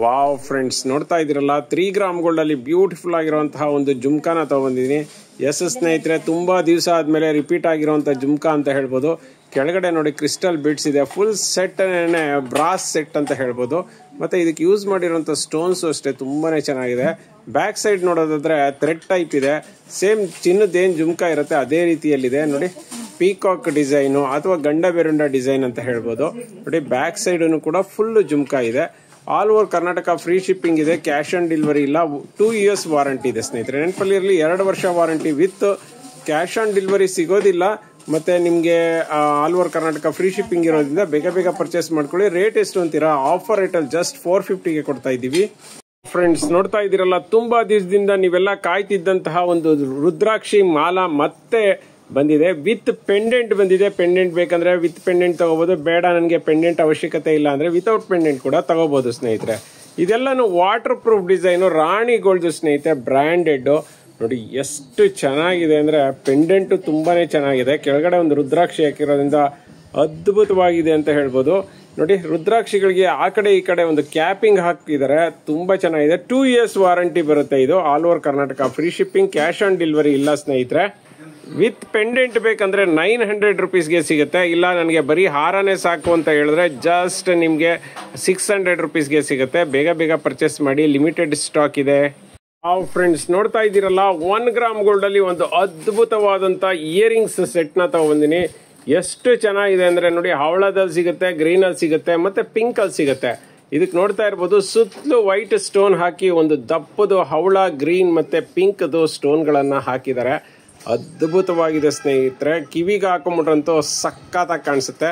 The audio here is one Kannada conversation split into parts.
ವಾವ್ ಫ್ರೆಂಡ್ಸ್, ನೋಡ್ತಾ ಇದ್ದೀರಲ್ಲ 3 ಗ್ರಾಮ್ ಗೋಲ್ಡ್ ಅಲ್ಲಿ ಬ್ಯೂಟಿಫುಲ್ ಆಗಿರುವಂತಹ ಒಂದು ಜುಮ್ಕಾನ ತಗೊಂಡಿದ್ದೀನಿ. ಸ್ನೇಹಿತರೆ, ತುಂಬಾ ದಿವಸ ಆದ್ಮೇಲೆ ರಿಪೀಟ್ ಆಗಿರುವಂತ ಜುಮ್ಕಾ ಅಂತ ಹೇಳ್ಬೋದು. ಕೆಳಗಡೆ ನೋಡಿ ಕ್ರಿಸ್ಟಲ್ ಬಿಟ್ಸ್ ಇದೆ, ಫುಲ್ ಸೆಟ್ ಬ್ರಾಸ್ ಸೆಟ್ ಅಂತ ಹೇಳ್ಬೋದು. ಮತ್ತೆ ಇದಕ್ಕೆ ಯೂಸ್ ಮಾಡಿರುವಂತ ಸ್ಟೋನ್ಸ್ ಅಷ್ಟೇ ತುಂಬಾನೇ ಚೆನ್ನಾಗಿದೆ. ಬ್ಯಾಕ್ ಸೈಡ್ ನೋಡೋದಾದ್ರೆ ಥ್ರೆಡ್ ಟೈಪ್ ಇದೆ, ಸೇಮ್ ಚಿನ್ನದೇನ್ ಜುಮ್ಕಾ ಇರುತ್ತೆ ಅದೇ ರೀತಿಯಲ್ಲಿದೆ ನೋಡಿ. ಪೀಕಾಕ್ ಡಿಸೈನು ಅಥವಾ ಗಂಡ ಬೆರುಂಡ ಡಿಸೈನ್ ಅಂತ ಹೇಳ್ಬೋದು. ನೋಡಿ ಬ್ಯಾಕ್ ಸೈಡ್ ಕೂಡ ಫುಲ್ ಜುಮ್ಕಾ ಇದೆ. All over Karnataka free shipping ಇದೆ, ಕ್ಯಾಶ್ ಆನ್ ಡೆಲಿವರಿ ಇಲ್ಲ. 2 years ವಾರಂಟಿ ಇದೆ ಸ್ನೇಹಿತರೆ. ನೆನಪಲ್ಲಿ ಇರಲಿ, 2 ವರ್ಷ warranty with cash on delivery ಸಿಗೋದಿಲ್ಲ. ಮತ್ತೆ ನಿಮಗೆ all over Karnataka free shipping ಇರೋದ್ರಿಂದ ಬೇಗ ಪರ್ಚೇಸ್ ಮಾಡ್ಕೊಳ್ಳಿ. ರೇಟ್ ಎಷ್ಟು ಅಂತೀರಾ? ಆಫರ್ ರೇಟ್ ಅಲ್ಲಿ ಜಸ್ಟ್ 450ಗೆ ಕೊಡ್ತಾ ಇದ್ದೀವಿ. ಫ್ರೆಂಡ್ಸ್, ನೋಡ್ತಾ ಇದ್ದೀರಲ್ಲ, ತುಂಬಾ ದಿವಸದಿಂದ ನೀವೆಲ್ಲ ಕಾಯ್ತಿದ್ದಂತಹ ಒಂದು ರುದ್ರಾಕ್ಷಿ ಮಾಲಾ ಮತ್ತೆ ಬಂದಿದೆ. ವಿತ್ ಪೆಂಡೆಂಟ್ ಬಂದಿದೆ. ಪೆಂಡೆಂಟ್ ಬೇಕಂದ್ರೆ ವಿತ್ ಪೆಂಡೆಂಟ್ ತಗೋಬಹುದು, ಬೇಡ ನನಗೆ ಪೆಂಡೆಂಟ್ ಅವಶ್ಯಕತೆ ಇಲ್ಲ ಅಂದ್ರೆ ವಿತೌಟ್ ಪೆಂಡೆಂಟ್ ಕೂಡ ತಗೋಬಹುದು ಸ್ನೇಹಿತರೆ. ಇದೆಲ್ಲಾನು ವಾಟರ್ ಪ್ರೂಫ್ ಡಿಸೈನು, ರಾಣಿ ಗೋಲ್ಡ್ ಸ್ನೇಹಿತರೆ, ಬ್ರಾಂಡೆಡ್. ನೋಡಿ ಎಷ್ಟು ಚೆನ್ನಾಗಿದೆ ಅಂದ್ರೆ ಪೆಂಡೆಂಟ್ ತುಂಬಾನೇ ಚೆನ್ನಾಗಿದೆ. ಕೆಳಗಡೆ ಒಂದು ರುದ್ರಾಕ್ಷಿ ಹಾಕಿರೋದ್ರಿಂದ ಅದ್ಭುತವಾಗಿದೆ ಅಂತ ಹೇಳ್ಬೋದು. ನೋಡಿ ರುದ್ರಾಕ್ಷಿಗಳಿಗೆ ಆ ಕಡೆ ಈ ಕಡೆ ಒಂದು ಕ್ಯಾಪಿಂಗ್ ಹಾಕಿದ್ದಾರೆ, ತುಂಬಾ ಚೆನ್ನಾಗಿದೆ. 2 years ವಾರಂಟಿ ಬರುತ್ತೆ. ಇದು all over Karnataka free shipping, cash on delivery ಇಲ್ಲ ಸ್ನೇಹಿತರೆ. ವಿತ್ ಪೆಂಡೆಂಟ್ ಬೇಕಂದ್ರೆ 900 rupeesಗೆ ಸಿಗುತ್ತೆ. ಇಲ್ಲ ನನಗೆ ಬರೀ ಹಾರನೇ ಸಾಕು ಅಂತ ಹೇಳಿದ್ರೆ ಜಸ್ಟ್ ನಿಮಗೆ 600 rupeesಗೆ ಸಿಗುತ್ತೆ. ಬೇಗ ಪರ್ಚೇಸ್ ಮಾಡಿ, ಲಿಮಿಟೆಡ್ ಸ್ಟಾಕ್ ಇದೆ. ಫ್ರೆಂಡ್ಸ್, ನೋಡ್ತಾ ಇದ್ದೀರಲ್ಲ, 1 ಗ್ರಾಮ್ ಗೋಲ್ಡ್ ಅಲ್ಲಿ ಒಂದು ಅದ್ಭುತವಾದಂತ ಇಯರಿಂಗ್ಸ್ ಸೆಟ್ ನ ತಗೊಂಡಿನಿ. ಎಷ್ಟು ಚೆನ್ನಾಗಿದೆ ಅಂದ್ರೆ ನೋಡಿ, ಹವಳದಲ್ಲಿ ಸಿಗುತ್ತೆ, ಗ್ರೀನ್ ಅಲ್ಲಿ ಸಿಗುತ್ತೆ, ಮತ್ತೆ ಪಿಂಕ್ ಅಲ್ಲಿ ಸಿಗುತ್ತೆ. ಇದಕ್ಕೆ ನೋಡ್ತಾ ಇರ್ಬೋದು, ಸುತ್ತಲೂ ವೈಟ್ ಸ್ಟೋನ್ ಹಾಕಿ ಒಂದು ದಪ್ಪದು ಹವಳ ಗ್ರೀನ್ ಮತ್ತೆ ಪಿಂಕ್ ಸ್ಟೋನ್ ಗಳನ್ನ ಹಾಕಿದ್ದಾರೆ. ಅದ್ಭುತವಾಗಿದೆ ಸ್ನೇಹಿತರೆ. ಕಿವಿಗೆ ಹಾಕೊಂಡ್ಬಿಟ್ರಂತೂ ಸಖತ್ತಾಗಿ ಕಾಣಿಸುತ್ತೆ.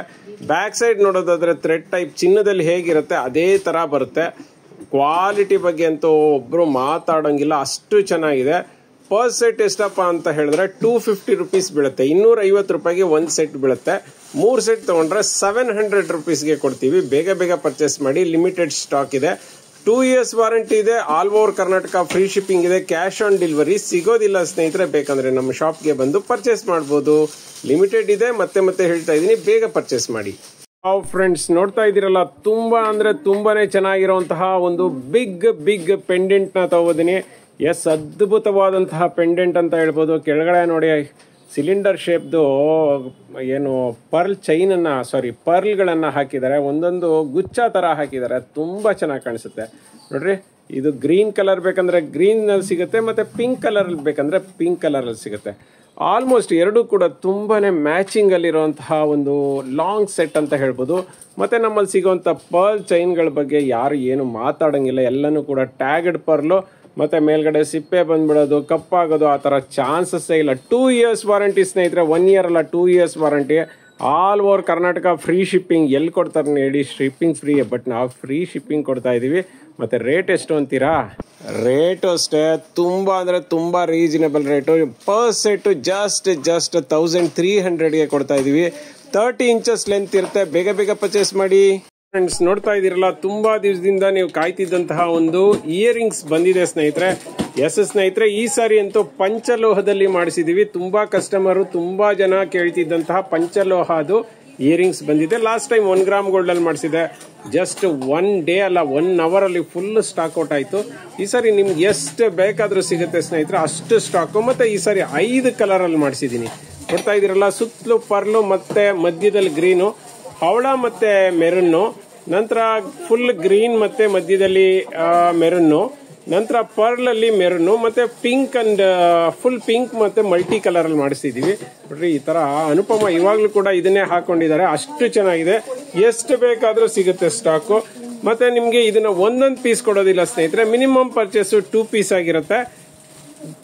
ಬ್ಯಾಕ್ ಸೈಡ್ ನೋಡೋದಾದ್ರೆ ಥ್ರೆಡ್ ಟೈಪ್ ಚಿನ್ನದಲ್ಲಿ ಹೇಗಿರುತ್ತೆ ಅದೇ ತರ ಬರುತ್ತೆ. ಕ್ವಾಲಿಟಿ ಬಗ್ಗೆ ಅಂತೂ ಒಬ್ರು ಮಾತಾಡೋಂಗಿಲ್ಲ, ಅಷ್ಟು ಚೆನ್ನಾಗಿದೆ. ಪರ್ ಸೆಟ್ ಎಷ್ಟಪ್ಪ ಅಂತ ಹೇಳಿದ್ರೆ 250 rupees ಬೀಳುತ್ತೆ. 250 ರೂಪಾಯಿಗೆ ಒಂದು ಸೆಟ್ ಬೀಳುತ್ತೆ. 3 ಸೆಟ್ ತಗೊಂಡ್ರೆ 700 rupeesಗೆ ಕೊಡ್ತೀವಿ. ಬೇಗ ಪರ್ಚೇಸ್ ಮಾಡಿ, ಲಿಮಿಟೆಡ್ ಸ್ಟಾಕ್ ಇದೆ. 2 years ವಾರಂಟಿ ಇದೆ. All over Karnataka free shipping ಇದೆ. ಕ್ಯಾಶ್ ಆನ್ ಡೆಲಿವರಿ ಸಿಗೋದಿಲ್ಲ ಸ್ನೇಹಿತರೆ. ಬೇಕಂದ್ರೆ ನಮ್ಮ ಶಾಪ್ಗೆ ಬಂದು ಪರ್ಚೇಸ್ ಮಾಡಬಹುದು. ಲಿಮಿಟೆಡ್ ಇದೆ, ಮತ್ತೆ ಹೇಳ್ತಾ ಇದೀನಿ, ಬೇಗ ಪರ್ಚೇಸ್ ಮಾಡಿ. ಫ್ರೆಂಡ್ಸ್, ನೋಡ್ತಾ ಇದ್ದೀರಲ್ಲ, ತುಂಬಾನೇ ಚೆನ್ನಾಗಿರುವಂತಹ ಒಂದು ಬಿಗ್ ಪೆಂಡೆಂಟ್ ನ ತಗೋದಿನಿ. ಅದ್ಭುತವಾದಂತಹ ಪೆಂಡೆಂಟ್ ಅಂತ ಹೇಳ್ಬೋದು. ಕೆಳಗಡೆ ನೋಡಿ ಸಿಲಿಂಡರ್ ಶೇಪ್ದು ಏನು ಪರ್ಲ್ಗಳನ್ನ ಹಾಕಿದ್ದಾರೆ. ಒಂದೊಂದು ಗುಚ್ಛ ತರ ಹಾಕಿದ್ದಾರೆ, ತುಂಬಾ ಚೆನ್ನಾಗಿ ಕಾಣಿಸುತ್ತೆ ನೋಡ್ರಿ. ಇದು ಗ್ರೀನ್ ಕಲರ್ ಬೇಕಂದ್ರೆ ಗ್ರೀನ್ ನಲ್ಲಿ ಸಿಗುತ್ತೆ, ಮತ್ತೆ ಪಿಂಕ್ ಕಲರ್ ಬೇಕಂದ್ರೆ ಪಿಂಕ್ ಕಲರ್ ಅಲ್ಲಿ ಸಿಗುತ್ತೆ. ಆಲ್ಮೋಸ್ಟ್ ಎರಡು ಕೂಡ ತುಂಬಾನೇ ಮ್ಯಾಚಿಂಗ್ ಅಲ್ಲಿರುವಂತಹ ಒಂದು ಲಾಂಗ್ ಸೆಟ್ ಅಂತ ಹೇಳ್ಬೋದು. ಮತ್ತೆ ನಮ್ಮಲ್ಲಿ ಸಿಗುವಂತ ಪರ್ಲ್ ಚೈನ್ಗಳ ಬಗ್ಗೆ ಯಾರು ಏನು ಮಾತಾಡಂಗಿಲ್ಲ, ಎಲ್ಲನೂ ಕೂಡ ಟ್ಯಾಗ್ಡ್ ಪರ್ಲು. ಮತ್ತೆ ಮೇಲ್ಗಡೆ ಸಿಪ್ಪೆ ಬಂದ್ಬಿಡೋದು, ಕಪ್ಪಾಗೋದು ಆ ತರ ಚಾನ್ಸಸ್ ಇಲ್ಲ. 2 years ವಾರಂಟಿ ಸ್ನೇಹಿತರೆ, 1 year ಅಲ್ಲ, 2 years warranty. All over Karnataka free shipping. ಎಲ್ಲಿ ಕೊಡ್ತಾರೆ ಹೇಳಿ, ಶಿಪ್ಪಿಂಗ್ ಫ್ರೀ, ಬಟ್ ನಾವು ಫ್ರೀ ಶಿಪ್ಪಿಂಗ್ ಕೊಡ್ತಾ ಇದೀವಿ. ಮತ್ತೆ ರೇಟ್ ಎಷ್ಟು ಅಂತೀರಾ? ರೇಟು ಅಷ್ಟೇ ತುಂಬಾ reasonable rate. Per set just 1300ಗೆ ಕೊಡ್ತಾ ಇದೀವಿ. 30 inches ಲೆಂತ್ ಇರುತ್ತೆ. ಬೇಗ ಪರ್ಚೇಸ್ ಮಾಡಿ. ಫ್ರೆಂಡ್ಸ್, ನೋಡ್ತಾ ಇದ್ದೀರಲ್ಲ, ತುಂಬಾ ದಿವಸದಿಂದ ನೀವು ಕಾಯ್ತಿದ್ದಂತಹ ಒಂದು ಇಯರಿಂಗ್ಸ್ ಬಂದಿದೆ ಸ್ನೇಹಿತರೆ. ಸ್ನೇಹಿತರೆ, ಈ ಸಾರಿ ಅಂತೂ ಪಂಚಲೋಹದಲ್ಲಿ ಮಾಡಿಸಿದೀವಿ. ತುಂಬಾ ಕಸ್ಟಮರ್, ತುಂಬಾ ಜನ ಕೇಳ್ತಿದ್ದಂತಹ ಪಂಚಲೋಹದು ಇಯರಿಂಗ್ಸ್ ಬಂದಿದೆ. ಲಾಸ್ಟ್ ಟೈಮ್ 1 ಗ್ರಾಮ್ ಗೋಲ್ಡ್ ಅಲ್ಲಿ ಮಾಡಿಸಿದೆ. ಜಸ್ಟ್ 1 day ಅಲ್ಲ, 1 hour ಅಲ್ಲಿ ಫುಲ್ ಸ್ಟಾಕ್ ಔಟ್ ಆಯ್ತು. ಈ ಸಾರಿ ನಿಮ್ಗೆ ಎಷ್ಟು ಬೇಕಾದ್ರೂ ಸಿಗುತ್ತೆ ಸ್ನೇಹಿತರೆ, ಅಷ್ಟು ಸ್ಟಾಕ್. ಮತ್ತೆ ಈ ಸಾರಿ 5 ಕಲರ್ ಅಲ್ಲಿ ಮಾಡಿಸಿದೀನಿ. ನೋಡ್ತಾ ಇದ್ದೀರಲ್ಲ, ಸುತ್ತಲೂ ಪರ್ಲು, ಮತ್ತೆ ಮಧ್ಯದಲ್ಲಿ ಗ್ರೀನು, ಹವಳ ಮತ್ತೆ ಮೆರೂನು, ನಂತರ ಫುಲ್ ಗ್ರೀನ್ ಮತ್ತೆ ಮಧ್ಯದಲ್ಲಿ ಮೆರೂನು, ನಂತರ ಪರ್ಲ್ ಅಲ್ಲಿ ಮೆರೂನು, ಮತ್ತೆ ಪಿಂಕ್ ಅಂಡ್ ಫುಲ್ ಪಿಂಕ್ ಮತ್ತೆ ಮಲ್ಟಿ ಕಲರ್ ಅಲ್ಲಿ ಮಾಡಿಸಿದೀವಿ. ನೋಡ್ರಿ, ಈ ತರ ಅನುಪಮ ಇವಾಗ್ಲೂ ಕೂಡ ಇದನ್ನೇ ಹಾಕೊಂಡಿದ್ದಾರೆ. ಅಷ್ಟು ಚೆನ್ನಾಗಿದೆ. ಎಷ್ಟು ಬೇಕಾದ್ರೂ ಸಿಗುತ್ತೆ ಸ್ಟಾಕ್. ಮತ್ತೆ ನಿಮ್ಗೆ ಇದನ್ನ ಒಂದೊಂದು ಪೀಸ್ ಕೊಡೋದಿಲ್ಲ ಸ್ನೇಹಿತರೆ. ಮಿನಿಮಮ್ ಪರ್ಚೇಸ್ 2 ಪೀಸ್ ಆಗಿರುತ್ತೆ.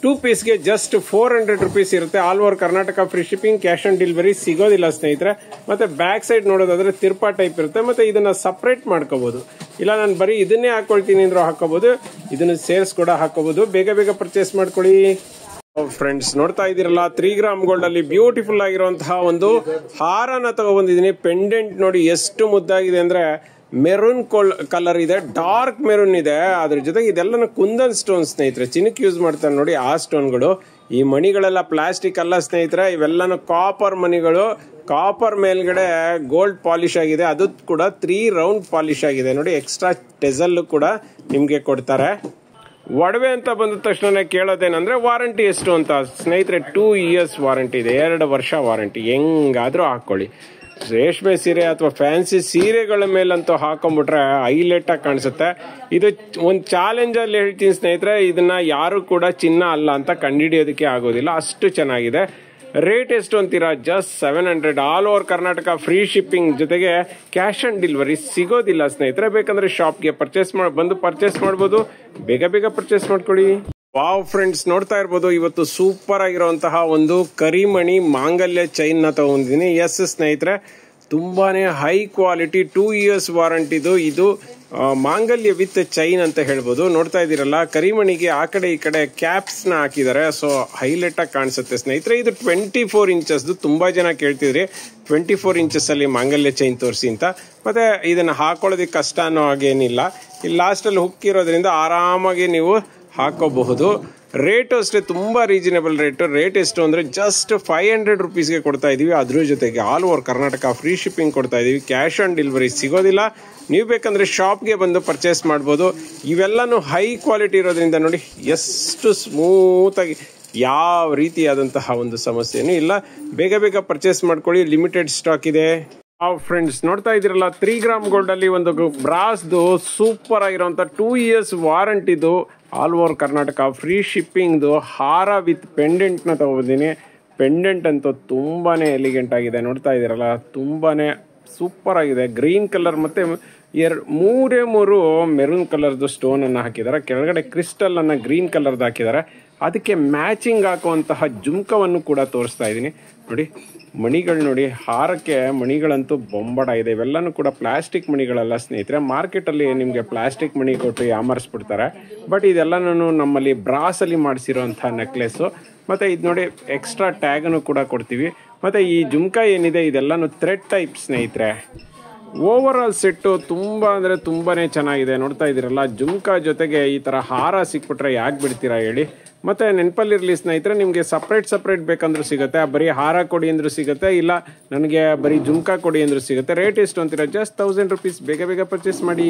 2 ಪೀಸ್ಗೆ ಜಸ್ಟ್ 400 rupees ಇರುತ್ತೆ. All over Karnataka free shipping, cash on delivery ಸಿಗೋದಿಲ್ಲ ಸ್ನೇಹಿತರೆ. ಮತ್ತೆ ಬ್ಯಾಕ್ ಸೈಡ್ ನೋಡೋದಾದ್ರೆ ತಿರ್ಪಾ ಟೈಪ್ ಇರುತ್ತೆ. ಮತ್ತೆ ಇದನ್ನ ಸಪರೇಟ್ ಮಾಡ್ಕೋಬಹುದು. ಇಲ್ಲ ನಾನು ಬರೀ ಇದನ್ನೇ ಹಾಕೊಳ್ತೀನಿ ಅಂದ್ರೂ ಹಾಕೋಬಹುದು. ಇದನ್ನ ಸೇರ್ಸ್ ಕೂಡ ಹಾಕೋಬಹುದು. ಬೇಗ ಪರ್ಚೇಸ್ ಮಾಡ್ಕೊಳ್ಳಿ. ಫ್ರೆಂಡ್ಸ್, ನೋಡ್ತಾ ಇದ್ದೀರಲ್ಲ, 3 ಗ್ರಾಮ್ ಗೋಲ್ಡ್ ಅಲ್ಲಿ ಬ್ಯೂಟಿಫುಲ್ ಆಗಿರುವಂತಹ ಒಂದು ಹಾರನ ತಗೊಬಂದಿದ್ದೀನಿ. ಪೆಂಡೆಂಟ್ ನೋಡಿ ಎಷ್ಟು ಮುದ್ದಾಗಿದೆ ಅಂದ್ರೆ ಮೆರೂನ್ ಕಲರ್ ಇದೆ, ಡಾರ್ಕ್ ಮೆರೂನ್ ಇದೆ. ಅದ್ರ ಜೊತೆಗೆ ಇದೆಲ್ಲ ಕುಂದನ್ ಸ್ಟೋನ್ ಸ್ನೇಹಿತರೆ, ಚಿನ್ನಕ್ಕೆ ಯೂಸ್ ಮಾಡ್ತಾರೆ ನೋಡಿ ಆ ಸ್ಟೋನ್ಗಳು. ಈ ಮಣಿಗಳೆಲ್ಲ ಪ್ಲಾಸ್ಟಿಕ್ ಅಲ್ಲ ಸ್ನೇಹಿತರೆ, ಇವೆಲ್ಲನೂ ಕಾಪರ್ ಮಣಿಗಳು. ಕಾಪರ್ ಮೇಲ್ಗಡೆ ಗೋಲ್ಡ್ ಪಾಲಿಶ್ ಆಗಿದೆ, ಅದು ಕೂಡ 3 ರೌಂಡ್ ಪಾಲಿಶ್ ಆಗಿದೆ ನೋಡಿ. ಎಕ್ಸ್ಟ್ರಾ ಟೆಸಲ್ ಕೂಡ ನಿಮ್ಗೆ ಕೊಡ್ತಾರೆ. ಒಡವೆ ಅಂತ ಬಂದ ತಕ್ಷಣ ಕೇಳೋದೇನಂದ್ರೆ ವಾರಂಟಿ ಎಷ್ಟು ಅಂತ. ಸ್ನೇಹಿತರೆ 2 ಇಯರ್ಸ್ ವಾರಂಟಿ ಇದೆ, 2 ವರ್ಷ ವಾರಂಟಿ. ಹೆಂಗಾದ್ರೂ ಹಾಕೊಳ್ಳಿ. ರೇಷ್ಮೆ ಸೀರೆ ಅಥವಾ ಫ್ಯಾನ್ಸಿ ಸೀರೆಗಳ ಮೇಲಂತೂ ಹಾಕೊಂಡ್ಬಿಟ್ರೆ ಹೈಲೈಟ್ ಆಗಿ ಕಾಣಿಸುತ್ತೆ. ಇದು ಒಂದು ಚಾಲೆಂಜ್ ಅಲ್ಲಿ ಹೇಳ್ತೀನಿ ಸ್ನೇಹಿತರೆ, ಇದನ್ನ ಯಾರು ಕೂಡ ಚಿನ್ನ ಅಲ್ಲ ಅಂತ ಕಂಡುಹಿಡಿಯೋದಕ್ಕೆ ಆಗೋದಿಲ್ಲ, ಅಷ್ಟು ಚೆನ್ನಾಗಿದೆ. ರೇಟ್ ಎಷ್ಟು ಅಂತೀರಾ? Just 700. All over Karnataka free shipping, ಜೊತೆಗೆ ಕ್ಯಾಶ್ ಆನ್ ಡೆಲಿವರಿ ಸಿಗೋದಿಲ್ಲ ಸ್ನೇಹಿತರೆ. ಬೇಕಂದ್ರೆ ಶಾಪ್ಗೆ ಬಂದು ಪರ್ಚೇಸ್ ಮಾಡ್ಬೋದು. ಬೇಗ ಪರ್ಚೇಸ್ ಮಾಡ್ಕೊಳ್ಳಿ. ವಾವ್ ಫ್ರೆಂಡ್ಸ್, ನೋಡ್ತಾ ಇರ್ಬೋದು, ಇವತ್ತು ಸೂಪರ್ ಆಗಿರುವಂತಹ ಒಂದು ಕರಿಮಣಿ ಮಾಂಗಲ್ಯ ಚೈನ್ ನ ತಗೊಂಡಿದ್ದೀನಿ. ಎಸ್ ಸ್ನೇಹಿತರೆ, ತುಂಬಾನೇ ಹೈ ಕ್ವಾಲಿಟಿ 2 ಇಯರ್ಸ್ ವಾರಂಟಿದು. ಇದು ಮಾಂಗಲ್ಯ ವಿತ್ ಚೈನ್ ಅಂತ ಹೇಳ್ಬೋದು. ನೋಡ್ತಾ ಇದ್ದೀರಲ್ಲ, ಕರಿಮಣಿಗೆ ಆ ಕಡೆ ಈ ಕಡೆ ಕ್ಯಾಪ್ಸ್ ನ ಹಾಕಿದ್ದಾರೆ. ಸೊ ಹೈಲೈಟ್ ಆಗಿ ಕಾಣಿಸುತ್ತೆ ಸ್ನೇಹಿತರೆ. ಇದು 24 ಇಂಚಸ್. ತುಂಬಾ ಜನ ಕೇಳ್ತಿದ್ರಿ 24 ಇಂಚಸ್ ಅಲ್ಲಿ ಮಾಂಗಲ್ಯ ಚೈನ್ ತೋರಿಸಿ ಅಂತ. ಮತ್ತೆ ಇದನ್ನ ಹಾಕೊಳ್ಳೋದಕ್ಕೆ ಕಷ್ಟ ಅನ್ನೋ ಹಾಗೇನಿಲ್ಲ. ಇಲ್ಲಿ ಲಾಸ್ಟ್ ಅಲ್ಲಿ ಹುಕ್ ಇರೋದ್ರಿಂದ ಆರಾಮಾಗಿ ನೀವು ಹಾಕೋಬಹುದು. ರೇಟ್ ಅಷ್ಟೇ ತುಂಬಾ ರೀಸನೇಬಲ್ ರೇಟ್ ಎಷ್ಟು ಅಂದ್ರೆ ಜಸ್ಟ್ 500 ರುಪೀಸ್ಗೆ ಕೊಡ್ತಾ ಇದೀವಿ. ಅದ್ರ ಜೊತೆಗೆ all over Karnataka free shipping ಕೊಡ್ತಾ ಇದೀವಿ. ಕ್ಯಾಶ್ ಆನ್ ಡೆಲಿವರಿ ಸಿಗೋದಿಲ್ಲ. ನೀವು ಬೇಕಂದ್ರೆ ಶಾಪ್ಗೆ ಬಂದು ಪರ್ಚೇಸ್ ಮಾಡ್ಬೋದು. ಇವೆಲ್ಲಾನು ಹೈ ಕ್ವಾಲಿಟಿ ಇರೋದ್ರಿಂದ ನೋಡಿ ಎಷ್ಟು ಸ್ಮೂತ್ ಆಗಿ, ಯಾವ ರೀತಿಯಾದಂತಹ ಒಂದು ಸಮಸ್ಯೆನೂ ಇಲ್ಲ. ಬೇಗ ಪರ್ಚೇಸ್ ಮಾಡ್ಕೊಳ್ಳಿ, ಲಿಮಿಟೆಡ್ ಸ್ಟಾಕ್ ಇದೆ. ಫ್ರೆಂಡ್ಸ್, ನೋಡ್ತಾ ಇದ್ದೀರಲ್ಲ, 3 ಗ್ರಾಮ್ ಗೋಲ್ಡ್ ಅಲ್ಲಿ ಒಂದು ಬ್ರಾಸ್ದು ಸೂಪರ್ ಆಗಿರುವಂತ 2 ಇಯರ್ಸ್ ವಾರಂಟಿದು ಆಲ್ ಓವರ್ ಕರ್ನಾಟಕ ಫ್ರೀ ಶಿಪ್ಪಿಂಗ್ದು ಹಾರ ವಿತ್ ಪೆಂಡೆಂಟ್ ನ ತಗೊಂಡಿದ್ದೀನಿ. ಪೆಂಡೆಂಟ್ ಅಂತೂ ತುಂಬಾನೇ ಎಲಿಗೆಂಟ್ ಆಗಿದೆ. ನೋಡ್ತಾ ಇದ್ದೀರಲ್ಲ, ತುಂಬಾನೇ ಸೂಪರ್ ಆಗಿದೆ. ಗ್ರೀನ್ ಕಲರ್ ಮತ್ತೆ 3 ಮೆರೂನ್ ಕಲರ್ದು ಸ್ಟೋನ್ ಅನ್ನ ಹಾಕಿದ್ದಾರೆ. ಕೆಳಗಡೆ ಕ್ರಿಸ್ಟಲ್ ಅನ್ನ ಗ್ರೀನ್ ಕಲರ್ದು ಹಾಕಿದ್ದಾರೆ. ಅದಕ್ಕೆ ಮ್ಯಾಚಿಂಗ್ ಹಾಕುವಂತಹ ಜುಮ್ಕವನ್ನು ಕೂಡ ತೋರಿಸ್ತಾ ಇದ್ದೀನಿ ನೋಡಿ. ಮಣಿಗಳು ನೋಡಿ, ಹಾರಕ್ಕೆ ಮಣಿಗಳಂತೂ ಬೊಂಬಡ ಇದೆ. ಇವೆಲ್ಲನೂ ಕೂಡ ಪ್ಲಾಸ್ಟಿಕ್ ಮಣಿಗಳಲ್ಲ ಸ್ನೇಹಿತರೆ. ಮಾರ್ಕೆಟಲ್ಲಿ ನಿಮಗೆ ಪ್ಲಾಸ್ಟಿಕ್ ಮಣಿ ಕೊಟ್ಟು ಯಾಮರಿಸ್ಬಿಡ್ತಾರೆ. ಬಟ್ ಇದೆಲ್ಲನೂ ನಮ್ಮಲ್ಲಿ ಬ್ರಾಸ್ ಅಲ್ಲಿ ಮಾಡಿಸಿರುವಂಥ ನೆಕ್ಲೆಸ್ಸು. ಮತ್ತು ಇದು ನೋಡಿ, ಎಕ್ಸ್ಟ್ರಾ ಟ್ಯಾಗನ್ನು ಕೂಡ ಕೊಡ್ತೀವಿ. ಮತ್ತು ಈ ಜುಮ್ಕ ಏನಿದೆ ಇದೆಲ್ಲನೂ ಥ್ರೆಡ್ ಟೈಪ್ ಸ್ನೇಹಿತರೆ. ಓವರ್ ಆಲ್ ಸೆಟ್ಟು ತುಂಬ ಅಂದರೆ ತುಂಬಾನೇ ಚೆನ್ನಾಗಿದೆ. ನೋಡ್ತಾ ಇದ್ದೀರಲ್ಲ, ಜುಮ್ಕ ಜೊತೆಗೆ ಈ ಥರ ಹಾರ ಸಿಕ್ಬಿಟ್ರೆ ಯಾಕೆ ಬಿಡ್ತೀರಾ ಹೇಳಿ. ಮತ್ತು ನೆನಪಲ್ಲಿರಲಿ ಸ್ನೇಹಿತರೆ, ನಿಮಗೆ ಸಪ್ರೇಟ್ ಬೇಕಂದ್ರೂ ಸಿಗುತ್ತೆ. ಬರೀ ಹಾರ ಕೊಡಿ ಅಂದ್ರೂ ಸಿಗುತ್ತೆ, ಇಲ್ಲ ನನಗೆ ಬರೀ ಜುಮ್ಕ ಕೊಡಿ ಅಂದ್ರೂ ಸಿಗುತ್ತೆ. ರೇಟ್ ಎಷ್ಟು ಅಂತೀರಾ? Just 1000 rupees. ಬೇಗ ಪರ್ಚೇಸ್ ಮಾಡಿ.